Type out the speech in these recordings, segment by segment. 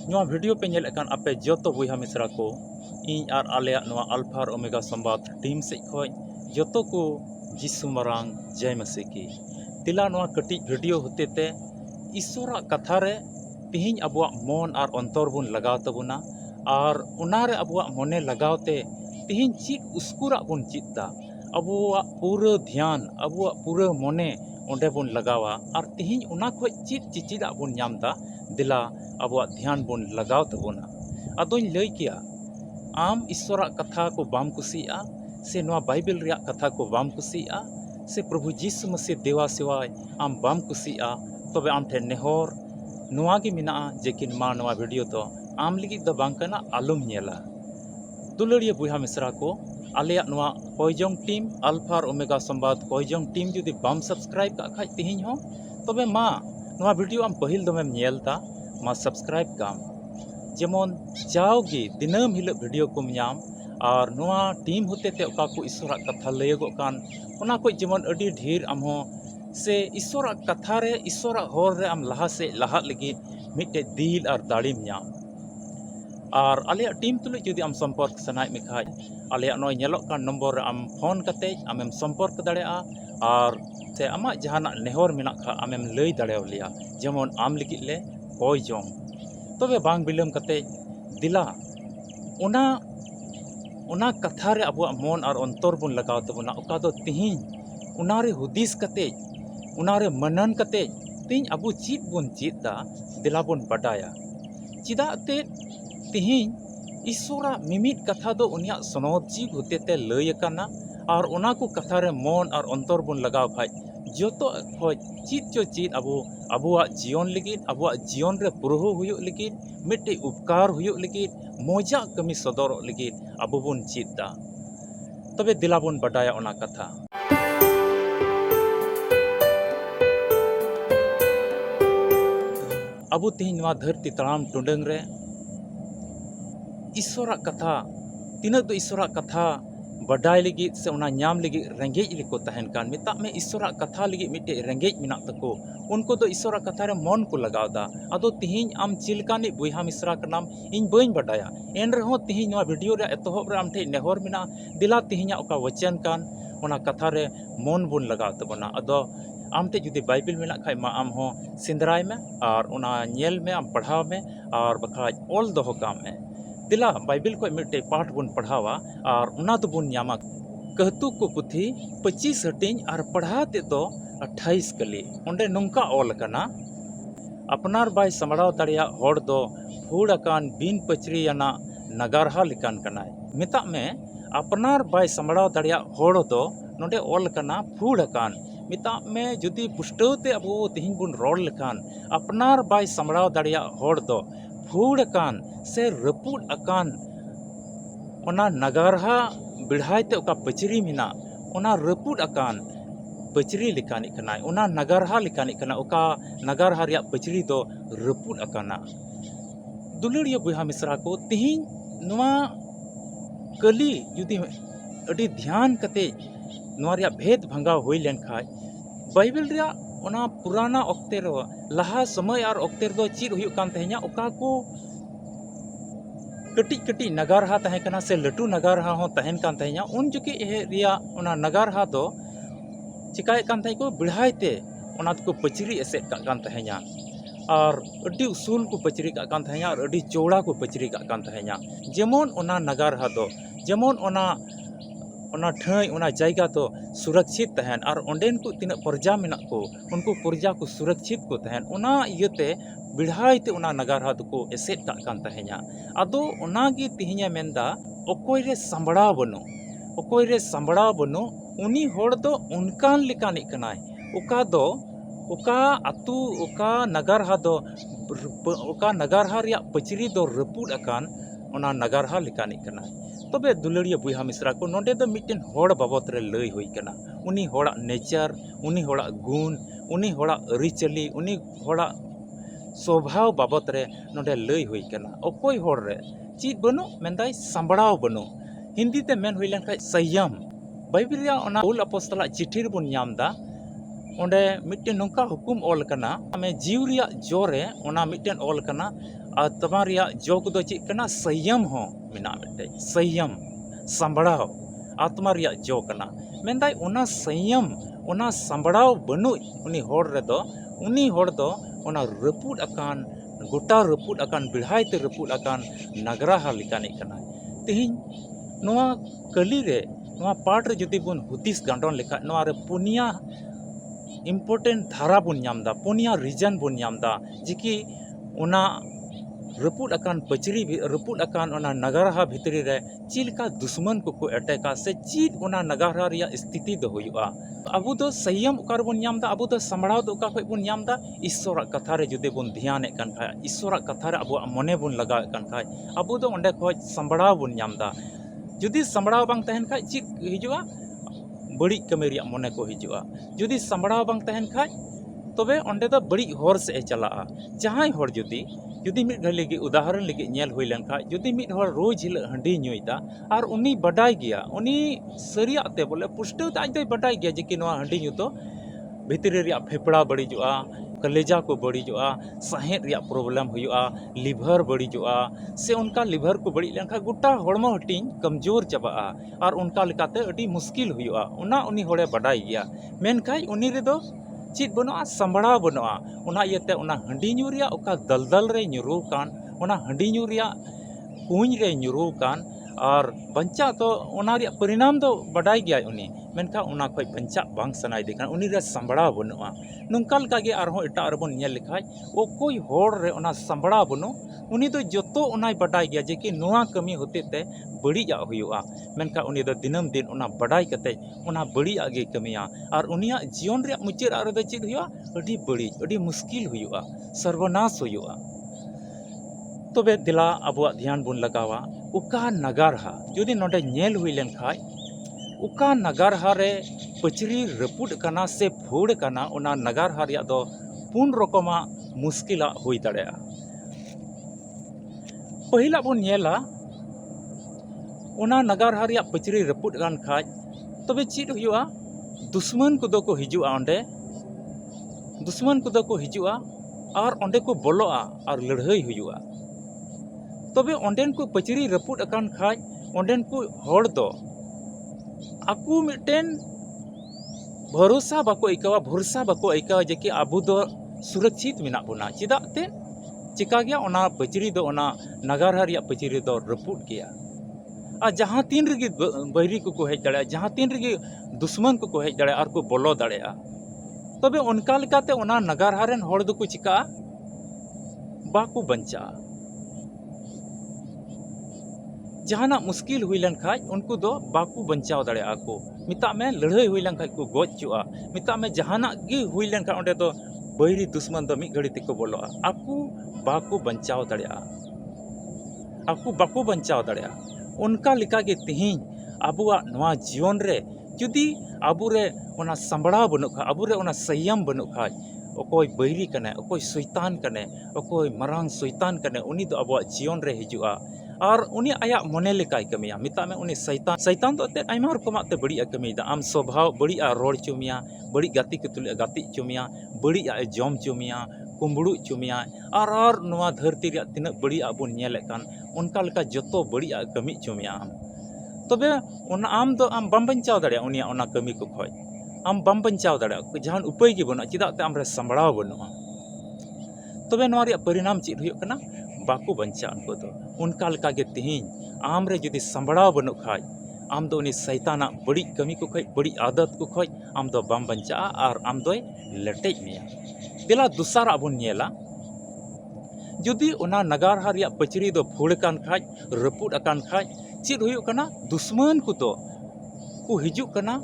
नवा वीडियो पे नेलेकान आपे जोतो बुहा मिश्रा को इन आर आलेया नवा अल्फा और ओमेगा संवाद टीम से खोज जोतो को जिसु मरांग जय मसीह की तिला नवा कटी वीडियो होते ते ईश्वरा कथा रे तिहिं अबुआ मन और अंतर बुन लगाव तबुना और उनारे अबुआ मने लगावते तिहिं चिक उस्कुरा बुन चित्ता अबुआ पूरा ध्यान अबुआ पूरा मने ओंडे बुन लगावा और तिहिं उना खोज चित चिचिदा बुन नामदा दिला अबुआ ध्यान बुन लगाव तबुना अदों लई किया आम ईश्वरा कथा को बाम कुसिया से नवा बाइबल रिया कथा को बाम कुसिया से प्रभु जीसु मसीह देवा सेवाय आम बाम कुसिया तबे आम ठे नेहर नवा गे मिना जेकिन मा नवा वीडियो तो आम लगी दो बांकना आलम नेला दुलड़िया बुहा मिश्रा को आलिया नवा कोयजोंग टीम अल्फा और ओमेगा संवाद कोयजोंग टीम जुदी बाम सब्सक्राइब का खाज तिहिं हो तबे मा नवा वीडियो आम पहिल दमेम नेलता मा सब्सक्राइब काम जेमन जाओगी दिनम हिल वीडियो को नाम और नवा टीम होते ते ओका को ईश्वरा कथा लयगो कान ओना को जेमन अडी ढेर आम हो से ईश्वरा कथा रे ईश्वरा होर रे आम लहा से लहा लगी मिटे दिल और दाड़ीम नाम और आलिया टीम तुलुज जुदी आम संपर्क सनाय में खाज आलिया नोय नेलोक कान नंबर आम फोन कते आमेम संपर्क दाड़ेया और से आमा जहाना नेहर मेना खा आमेम लय दाड़ेव लिया जेमन आम लगी ले कोय जोंग तबे बांग बिलम कते दिला उना कथा रे अबुआ मन और अंतर बुन लगाव तबुना ओका दो तिहिं उनारे हुदिस कते उनारे मनन कते तिहिं अबु चित बुन चिता दिला बुन बडाया चिदा ते तिहिं ईश्वरा मिमित कथा दो उनिया सनद जीव होते ते लय काना और उना को कथा रे मन और अंतर बुन लगाव भाई जोतो खोज चित जो चित अबुआ जीवन लगी अबुआ जीवन रे पुरहो हुयो लगी मिट्टे उपकार हुयो लगी मोजा कमी सदर लगी अबु बुन चिता तबे दिला बुन बडाया उना कथा अबु तिहिं नवा धरती तड़ाम टुंडंग रे ईश्वरा कथा तीन दो ईश्वरा कथा बडाय लगी से उना नाम लगी रेंगेज लिको तहन कान मिता में ईश्वरा कथा लगी मिटे रेंगेज मिना तको उनको तो ईश्वरा कथा रे मन को लगावदा अदो तिहिं आम चिलकानी बुहा मिश्रा का नाम इन बइन बडाया एन रहो तिहिं नवा वीडियो रे एतोहब रे आम ठे नेहर मिना दिला तिहिं ओका वचन कान उना कथा रे मन बुन लगाव तबना अदो आमते जुदी बाइबल मेना खाय मा आम हो सिंदराय में और उना नेल में आम पढ़ाव में और बखाज ऑल दोहो काम में दिला बाइबल को मिट्टे पाठ बुन पढ़ावा और उना तो बुन नामा कहतु को पुथी 25 हटिंग और पढ़ाते तो 28 कली उंडे नुंका ऑल कना अपनार बाय समड़ाव दाड़िया होड़ दो फूड़ अकान बिन पचरियाना नगारहा लिकान कनाय मिता में अपनार बाय समड़ाव दाड़िया होड़ दो नोडे ऑल कना फूड़ अकान मिता में जुदी पुष्टवते अबो तिहिं बुन रोड लेखान अपनार बाय समड़ाव दाड़िया होड़ दो फूड़ अकान से रपुड अकान ओना नगारहा बिढ़ाइते ओका पचरी मिना ओना रपुड अकान पचरी लिकानी कनाय ओना नगारहा लिकानी कना ओका नगारहा रिया पचरी दो रपुड अकाना दुलड़िया बुहा मिश्रा को तिहिं नवा कली जुदी अडी ध्यान कते नवा रिया भेद भंगाव होई लेन खाय बाइबल रिया ओना पुराना ऑक्ते रो लहा समय और ऑक्ते दो चीज हुई कान तहे냐 ओका को कटी कटी नगारहा तहे कना से लटू नगारहा हो तहन कान तहे냐 उन जुके ए रिया ओना नगारहा दो चिकाय कान तहे को बिढ़ाइते ओना को पचरी एसेट का कान तहे냐 और अडी उसूल को पचरी का कान तहे냐 और अडी चौड़ा को पचरी का कान तहे냐 जेमन ओना नगारहा दो जेमन ओना ठाई ओना जायगा तो सुरक्षित तहन और ओंडेन को तीन प्रजा मेना को उनको प्रजा को सुरक्षित को तहन ओना इयते बिढ़ाइते ओना नगारहा को एसेट का कान तहे냐 अदो ओना गे तिहिnya मेंदा ओकोय रे संबड़ा बनो उनी होड़ दो उनकान लिकानी कनाय ओका अतु ओका नगारहा दो ओका नगारहा रिया पचरी दो रपुड अकान ओना नगारहा लिकानी कनाय तबे दुलड़िया बुहा मिश्रा को नोडे दो मिटेन होड़ बाबत रे लय होई कना उनी होड़ा नेचर उनी होड़ा गुण उनी होड़ा अरिचली उनी होड़ा स्वभाव बाबत रे नोडे लय होई कना ओकोय होड़ रे चीज बनो मेंदाय संबड़ाव बनो हिंदी ते मेन होई लेन खाय संयम बाइबल रिया ओना पौल अपोस्तला चिट्ठी रे बुन नामदा onde mitten nongka hukum ol kana ame jiw riya jore ona mitten ol kana ar tama riya jo kodo chik kana संयम ho mena mette संयम sambrao atma riya jo kana mendai ona संयम ona sambrao banu uni hor redo uni hor do ona reput akan gota reput akan bilhai te reput akan nagraha likani kana tihin noa kali re noa part re jodi bun hutis gandon lekha noa re punia important dhara bun nyamda punia region bun nyamda jiki ona reput akan pachri reput akan ona nagaraha bhitri re chilka दुश्मन को अटैका से चीज ona nagara riya स्थिति do हुआ abu do संयम ukar bun nyamda abu do sambrao do uka khoi bun nyamda ईश्वरा कथा रे जुदे बन ध्यान एकान खाय ईश्वरा कथा रे अबो मने बन लगा एकान खाय अबो दो ओंडे खoj संबड़ाव बन नामदा जुदी संबड़ाव बांग तहन खाय चित हिजुआ बड़ी कमे रिया मने को हिजुआ जुदी संबड़ाव बांग तहन खाय तबे ओंडे दो बड़ी हर से चला जहां हर जुदी मिट घड़ी लगी उदाहरण लगी नेल हुई लन खाय जुदी मिट हर रोज हिल हंडी नुईदा और उनी बडाई गया उनी सरियाते बोले पुष्टव आज दो बडाई गया जे कि नवा हंडी नु तो भितरी रिया फेफड़ा बड़ीजुआ कलेजा को बड़ीजुआ साहेद रिया प्रॉब्लम हुआ लिवर बड़ीजुआ से उनका लिवर को बड़ी लेनखा गोटा हड़मो हटिंग कमजोर चबा और उनका लेकाते अड़ी मुश्किल हुआ उना उनी होड़े बडाई गया मेनखाय उनी रे दो चीज बनुआ संबड़ाव बनुआ उना इयते उना हंडी न्यू रिया ओका दलदल रे न्यूरू कान उना हंडी न्यू रिया कुंज रे न्यूरू कान और बंचा तो उना रिया परिणाम दो बडाई गया उनी मेनखा उना खoj बंचा बांग सनाय देखा उनी रे संबड़ा बनुआ नोंका लका गे आरहो एटा अरबन नेल लेखाय ओकोय होड़ रे उना संबड़ा बनु उनी दो जतो उनाय बडाई गया जे कि नोआ कमी होते ते बड़ीजा हुआ मेनखा उनी दो दिनम दिन उना बडाई कते उना बड़ीजा गे कमिया और उनिया जीवन रे मुचाद आरो दो चिद हुआ अडी बड़ी अडी मुश्किल हुआ सर्वनाश हुआ तबे दिला अबुआ ध्यान बुन लगावा उका नगारहा जुदी नोडे नेल हुई लेन खाय उका नगारहा रे पचरी रपुड कना से फोड़ कना उना नगारहा रिया दो पुन रकमा मुश्किला हुई दड़ेया पहिला बुन नेला उना नगारहा रिया पचरी रपुड कान खाय तबे चिद हुआ दुश्मन को दो को हिजुआ ओंडे दुश्मन को दो को हिजुआ और ओंडे को बोलोआ और लड़ाई हुआ तबे ओंडेन को पचरी रपुड अकान खाय ओंडेन को हड़ दो आकू मिटेन भरोसा बाको इकावा भरोसा बाको इकावा जे कि आबू दो सुरक्षित मिना बोना चिदा ते चिका गया ओना पचरी दो ओना नगारहा रिया पचरी दो रपुड गया आ जहां तीन रगी बैरी को हेज दड़े जहां तीन रगी दुश्मन को हेज दड़े और को बोलो दड़े तबे उनका लेकाते ओना नगारहा रेन हड़ दो को चिका बाको बंचा जहाना मुश्किल हुई लन खाय उनको दो बाकू बंचाव दड़े आको मिता में लड़ाई हुई लन खाय को गोचुआ मिता में जहाना गी हुई लन खाय ओंडे दो बैरी दुश्मन दो मिट घड़ी तिको बोलोआ आकू बाकू बंचाव दड़े आकू बाकू बंचाव दड़े उनका लिका गे तिहिं अबुआ नवा जीवन रे जुदी अबुरे ओना संबड़ाव बनु खा अबुरे ओना संयम बनु खाय ओकोय बैरी कने ओकोय शैतान कने ओकोय मरांग शैतान कने उनी दो अबुआ जीवन रे हिजुआ और उनी आया मने लेकाय कमिया मिता में उनी शैतान तो ते आयमा रकमाते बड़िया कमिदा आम स्वभाव बड़िया रोड चुमिया बड़ी गाती के तुले गाती चुमिया बड़िया जम चुमिया कुंबड़ू चुमिया और नवा धरती रे तिना बड़िया बन नेले कान उनका लेका जतो बड़िया कमी चुमिया आम तबे उन आम दो आम बम बंचाव दड़े उनिया उना कमी को खoj आम बम बंचाव दड़े जहान उपाय गे बना चिदा ते आमरे संबड़ाव बनुआ तबे नवा रे परिणाम चिद हुयो कना बाको बंचा उनको दो उनका लका गे तिहिं आम रे जुदी संबड़ाव बनु खाय आम दो उनी शैताना बड़ी कमी को खoj बड़ी आदत को खoj आम दो बम बंचा और आम दोय लटेज मेया दिला दुसार अबुन नेला जुदी उना नगारहा रिया पचरी दो फोड़ कान खाय रपुड अकान खाय चिद हुयो कना दुश्मन को तो को हिजुक कना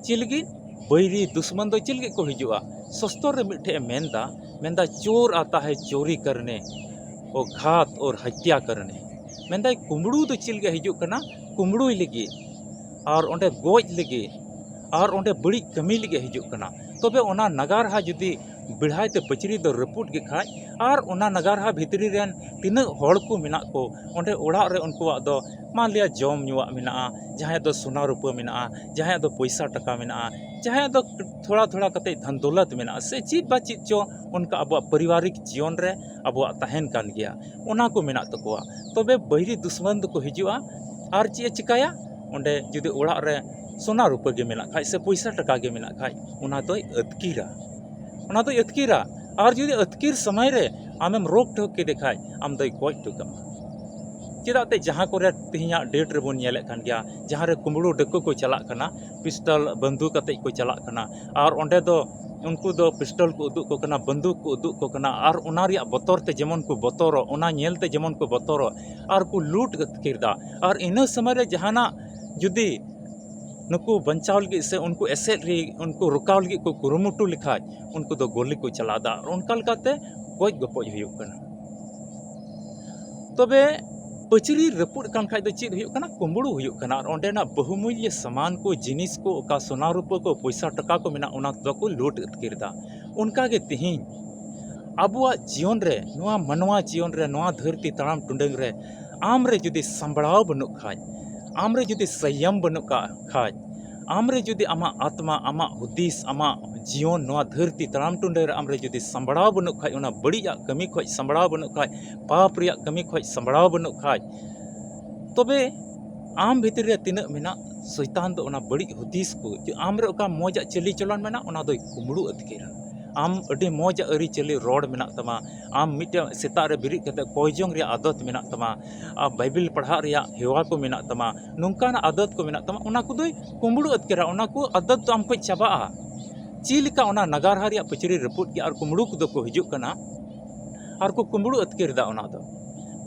चिलगी बैरी दुश्मन दो चिलगे को हिजुआ सस्तर रे मिठे मेंदा चोर आता है चोरी करने और घात और हत्या करने मेंदा कुंबड़ू तो चिलगे हिजुक कना कुंबड़ू लगी और ओंडे गोज लगी और ओंडे बड़ी कमी लगे हिजुक कना तबे ओना नगारहा जुदी बिढ़ाई ते पचरी दो रपुट के खाय आर ओना नगारहा भितरी रेन तिनाक हड़ को मेना को ओंडे ओड़ाग रे उनकुआग दो मान लिया जम नुआग मेना जहां दो सोना रुपा मेना जहां दो पैसा टका मेना जहां दो थोड़ा थोड़ा कते धन दौलत मेना से चीज बा चीज चो उनका अब पारिवारिक जीवन रे अब तहन कान गया ओना को मेना तकोआ तबे बहिरी दुश्मन दो को हिजुआ आर चे चिकाया ओंडे जुदि ओड़ाग रे सोना रुपा के मेना खाय से पैसा टका के मेना खाय ओना दोय अतकीरा ओना दोय अतकीरा और जुदि अतकीर समय रे आमेम रोक ठोक के देखाय आम दोय गज टोकामा चेदाते जहाँ को तेहना डेट रे बन नेले कान गया जहाँ रे कुमड़ू डको को चला कना पिस्टल बंदूक कते को चला कना और ओंडे दो उनको दो पिस्टल को उदुक को कना बंदूक को उदुक को कना और ओना रिया बतर ते जेमन को बतरो ओना नेलते जेमन को बतरो और को लूट अतकीरदा और इन समय रे जहाना जुदी नुकु बंचाव लगी से उनको एसेट रे उनको रुकाव लगी को कुरुमुटु लिखाय उनको दो गोली को चलादा और उनका लकाते गज गपज हुयुग कना तबे पचरी रपुड़ कान खाय दो चेद हुयुग कना कुंबड़ू हुयुग कना और ओंडेना बहुमूल्य सामान को जिनिस को ओका सोना रुपा को पैसा टका को मेना ओना दो को लूट अतकीरदा उनका गे तिहिं अबुआ जीवन रे नोआ मनवा जीवन रे नोआ धरती तड़ाम टुंडंग रे आम रे जुदी संबड़ाव बनु खाय आम रे जुदी संयम बनु खाय आम रे जुदी आमा आत्मा आमा हुदिस आमा जीवन नोआ धरती तड़ाम टुंडे रे आम रे जुदी संबड़ाव बनु खाय ओना बड़िया कमी खय संबड़ाव बनु खाय पाप रिया कमी खय संबड़ाव बनु खाय तबे आम भीतर रे तिना मेना शैतान दो ओना बड़ी हुदिस को आम रे ओका मौजा चली चलन मेना ओना दोय कुमड़ू अतकीरा आम अडी मौज अरी चली रोड मेना तमा आम मिटे सेता रे बिरिक कते कोयजोंग रे आदत मेना तमा बाइबल पढ़ा रिया हेवा को मेना तमा नोंकान आदत को मेना तमा ओना को दोय कुमड़ू अतकीरा ओना को आदत तो आम को चाबा चीलिका ओना नगारहा रिया पचरी रपुट के और कुमड़ू को दो को हिजुक कना और को कुमड़ू अतकीरदा ओना दो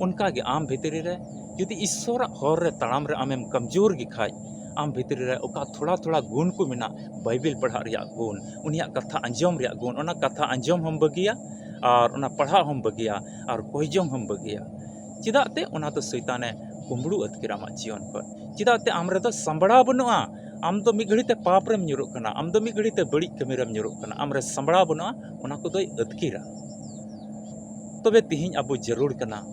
उनका गे आम भीतरी रे यदि ईश्वर हर रे तड़ाम रे आमेम कमजोर गे खाय आम भीतरी रे ओका थोड़ा थोड़ा गुण को मेना बाइबल पढ़ा रिया गुण उनिया कथा अंजम रिया गुण ओना कथा अंजम हम बगिया और ओना पढ़ा हम बगिया और कोयजोंग हम बगिया चिदाते ओना तो शैताने कुमड़ू अतकीरा मा जीवन को चिदाते आम रे तो संबड़ा बनुआ आम तो मिद घड़ी ते पाप रेम ᱧᱩᱨᱩᱜ कना आम तो मिद घड़ी ते बड़ी कमी रेम ᱧᱩᱨᱩᱜ कना आम रे संबड़ा बनुआ ओना को दोय अतकीरा तबे तिहिं अबो जरूर कना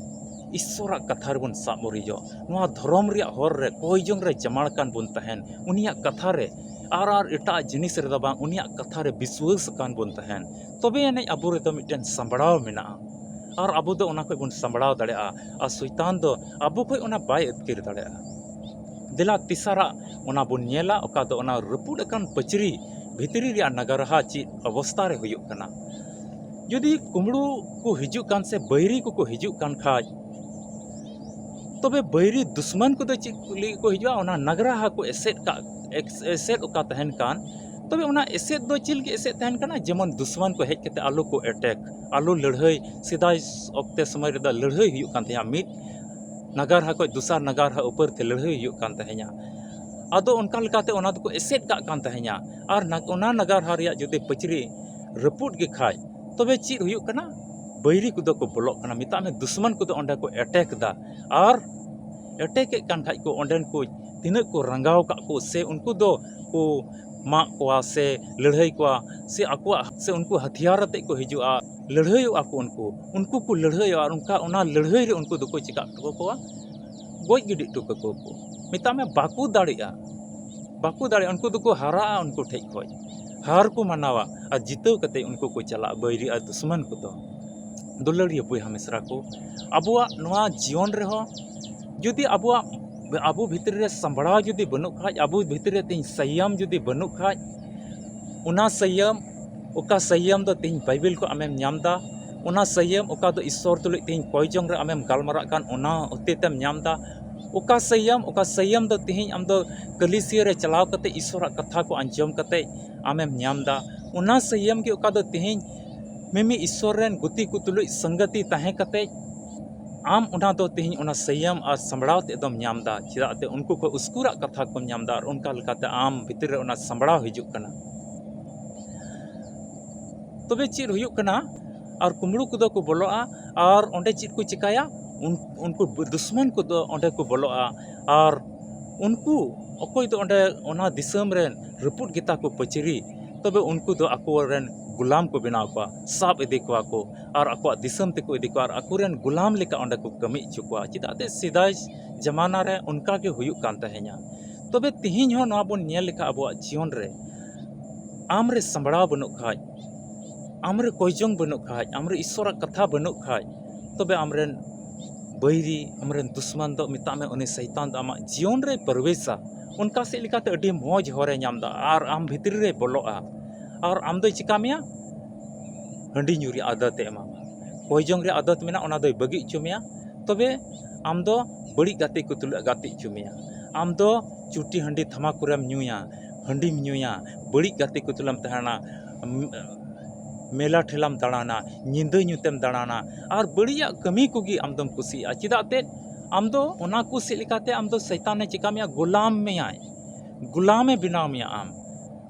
ईश्वरा कथा रे बन सामरिजो नोआ धर्म रिया हर रे कोयजोंग रे जमाड़ कान बन तहन उनिया कथा रे आर एटा जिनिस रे बांग उनिया कथा रे विश्वास कान बन तहन तबे एने अबो रे तो मिटन संबड़ाव मेना और अबो दो ओना को बन संबड़ाव दाड़ेआ और शैतान दो अबो को ओना बाय अतकीर दाड़ेआ दिला तिसारा ओना बन नेला ओका दो ओना रपुड़ कान पचरी भितरी रिया नगरहा ची अवस्था रे हुयुग कना यदि कुमड़ू को हिजुक कान से बैरी को हिजुक कान खाय तबे बैरी दुश्मन को दो चिली को हिजुआ ओना नगरहा को एसेट ओका तहन कान तबे ओना एसेट दो चिल के एसेट तहन काना जेमन दुश्मन को हेज कते आलू को अटैक आलू लड़ाई सिदाय ओक्ते समय रे लड़ाई हुयुग कान तया मिद नगरहा को दूसर नगरहा ऊपर ते लड़ाई हुयुग कान तहया आदो उनका लकाते ओना को एसेट का कान तहया और ओना नगरहा रिया जदि पचरी रपुट के खाय तबे चीज हुयुग कना बैरी को को बोलोग कना मिता में दुश्मन को ओंडे को अटैक दा और अटैक कान खाय को ओंडेन को तिना को रंगाव का को से उनको दो को मा को से लड़ाई को से आको से उनको हथियार ते को हिजुआ लड़ाई आको उनको को लड़ाई और उनका ओना लड़ाई रे उनको दो को चिका को गज गिडी टुक को मिता में बाकू दाड़े उनको दो को हारा उनको ठेक खोज हार को मनावा और जितव कते उनको को चला बैरी और दुश्मन को तो दुलड़िया बयहा मिश्रा को अबुआ नोआ जीवन रे हो जुदी अबुआ अबो भीतर रे संबड़ा जुदी बनु खाज अबो भीतर रे तीन संयम जुदी बनु खाज उना संयम ओका संयम दो तीन बाइबल को आमेम ᱧᱟᱢदा उना संयम ओका दो ईश्वर तुलि तीन कोयजोंग रे आमेम गालमारा कान उना होतेतेम ᱧामदा ओका संयम दो तीन आम दो कलिसिया रे चलाव कते ईश्वर कथा को अंजम कते आमेम ᱧामदा उना संयम के ओका दो तीन मिमी ईश्वर रेन गुति को तुलि संगति ताहे कते आम उना दो तीन उना संयम और संबड़ाव ते दम ᱧामदा चिदाते उनको को उस्कुरा कथा को ᱧामदा और उनका लकाते आम भीतर रे उना संबड़ाव हिजुक कना तबे चीज हुयुक कना और कुमड़ू को दो को बोलोआ और ओंडे चीज को चिकाया उनको दुश्मन को दो ओंडे को बोलोआ और उनको अकोय दो ओंडे ओना दिसम रेन रपुट गिता को पचरी तबे उनको दो अको रेन गुलाम को बनाव को साब इदी को और आको दिसम ते को इदी को और अकुरेन गुलाम लेका ओंडे को कमी इचु को चिदाते सिदाय जमाना रे उनका के हुयुक कान तहे냐 तबे तिहिन हो नवा बन नेल लेका अबो जीवन रे आमरे संबड़ाव बनु खाय आमरे कोयजोंग बनु खाय आमरे ईश्वर कथा बनु खाय तबे आमरेन बैरी आमरेन दुश्मन दो मिता में उनी शैतान द आमा जीवन रे प्रवेशा उनका से लिकाते अडी मौज होरे नामदा और आम भितरी रे बोलोआ और आम दो चिका मिया हंडी ᱧᱩᱨᱤ आदत एमा कोयजोंग रे आदत मेना ओना दो बगी चुमिया तबे आम दो बड़ी गाते को तुल गाते चुमिया आम दो चुटी हंडी थमाकुरम ᱧᱩᱭᱟ हंडीम ᱧᱩᱭᱟ बड़ी गाते को तुलम तहना मेला ठेलाम दाड़ाना निंदा ᱧᱩᱛᱮᱢ दाड़ाना और बड़िया कमी कोगी आमदम कुसिया चिदाते आम दो ओना कुसि लेकाते आम दो शैतान ने चिका मिया गुलाम में आए गुलामे बनाव मिया आम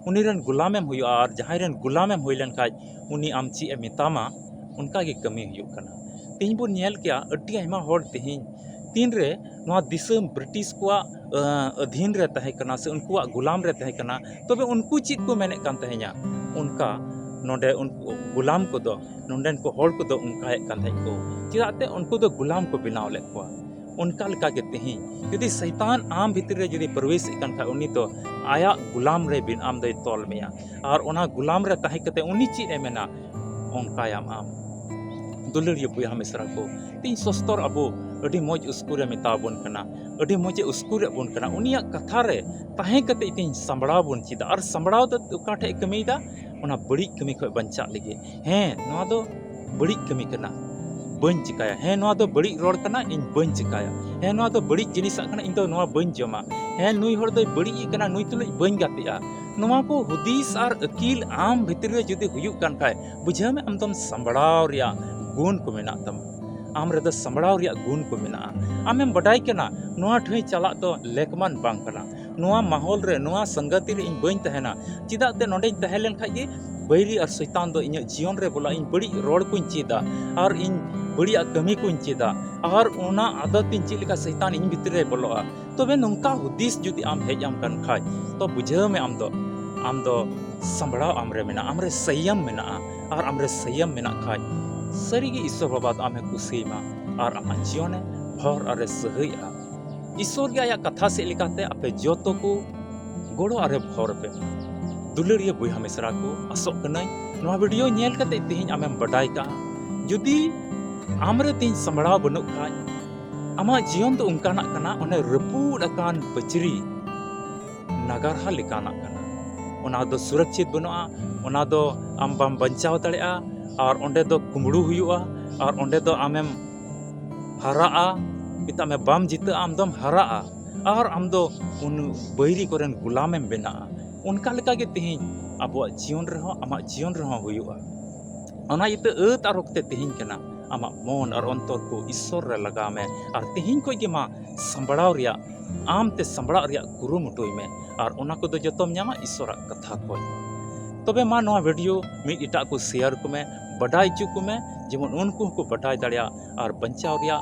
उनीरन गुलामेम हुआ और जहां गुलामेम हुईलन खाज उनी आम ची ए मितामा उनका गे कमी हुयुक कना तीन बो नेल किया अड्डी आयमा होड़ तीन तीन रे नवा दिसम ब्रिटिश को अधीन रे तहे कना से उनको गुलाम रे तहे कना तबे उनको चित को मेने कान तहे냐 उनका नोडे उनको गुलाम को दो नोडेन को होड़ को दो उनका हे कान को चिदाते उनको दो गुलाम को बनाव ले को उनका लेका के तेही यदि शैतान आम भीतर रे यदि प्रवेश इकन खा उनी तो आया गुलाम रे बिन आम दई तोल मिया और ओना गुलाम रे ताहे कते उनी ची ए मेना उनका याम आम दुलरिया बुया मिसरा को तीन सस्तर अबो अडी मौज उसकुरे मिताबन कना अडी मौज उसकुरे बन कना उनिया कथा रे ताहे कते तीन संबड़ाव बन चिदा और संबड़ाव द उकाठे कमीदा ओना बड़ी कमी ख बंचा लगे हैं नवा दो बड़ी कमी कना बन चिकाया है नवा दो बड़ी रोड कना इन बन चिकाया है नवा दो बड़ी जिनिस कना इन दो नवा बन जमा है नुई होड़ दो बड़ी कना नुई तुले बन गातिया नवा को हुदीस और अकील आम भीतर रे जदि हुयुक कान खाय बुझा में आमदम संबड़ाव रिया गुण को मेना तम आम रे द संबड़ाव रिया गुण को मेना आमेम बडाई कना नवा ठई चला तो लेकमान बांग कना नवा माहौल रे नवा संगति रे इन बन तहना चिदा ते नोडे तहलेन खाय गे बैरी और शैतान दो इन जीवन रे बोला इन बड़ी रोड को चेदा और इन बड़ी कमी को चेदा और ओना आदत इन चिलिका शैतान इन भीतर रे बोलोआ तबे नंका हुदीस जुदी आम हेज आम कन खाय तो बुझाव में आम दो संबड़ाव आमरे मेना आमरे संयम मेना और आमरे संयम मेना खाय सरीगे ईश्वर बाबा आमे कुसीमा और आमा जीवने भर अरे सहैया ईश्वर के आया कथा से लिकाते आपे जोतो को गोड़ो अरे भर पे दुलरिया बुया मिसरा को आसोक कनाई नवा वीडियो नेल कते तिहिन आमेम बडाई का जुदी आमरे तिन संबड़ाव बनु खाय आमा जीवन तो उनकाना कना ओने रपूड अकान पचरी नगरहा लिकाना कना ओना दो सुरक्षित बनुआ ओना दो आम बाम बंचाव दड़ेआ और ओंडे दो कुमड़ू हुयुआ और ओंडे दो आमेम हराआ पिता में बाम जीता आमदम हराआ और आम दो उन बैरी कोरेन गुलामेम बेना उनका लेका के तिहिन अबो जीवन रहो आमा जीवन रहो हुयुआ ओना इते अत और ओक्ते तिहिन कना आमा मन और अंतर को ईश्वर रे लगा में और तिहिन को के मा संबड़ाव रिया आम ते संबड़ाव रिया कुरुमुटुई में और ओना को दो जतम न्यामा ईश्वर कथा को तबे मा नवा वीडियो मिद इटा को शेयर को में बडाई चु को में जेमन उनको को बडाई दाड़िया और बंचाव रिया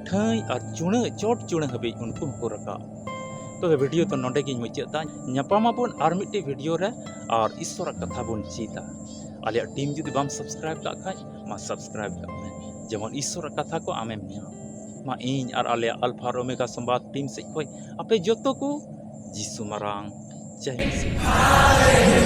ठई और चुणे चोट चुणे हबी उनको को रका तो वीडियो तो नोडे गिन मुचाता न्यापामाबोन और मिट्टी वीडियो रे और ईश्वर कथा बोन चीता आलिया टीम जुदी बाम सब्सक्राइब का खाय मा सब्सक्राइब का में जेमन ईश्वर कथा को आमेम न्या मा इन और आलिया अल्फा ओमेगा संवाद टीम से खोय आपे जोतो को जिसु मरांग जय मसीह।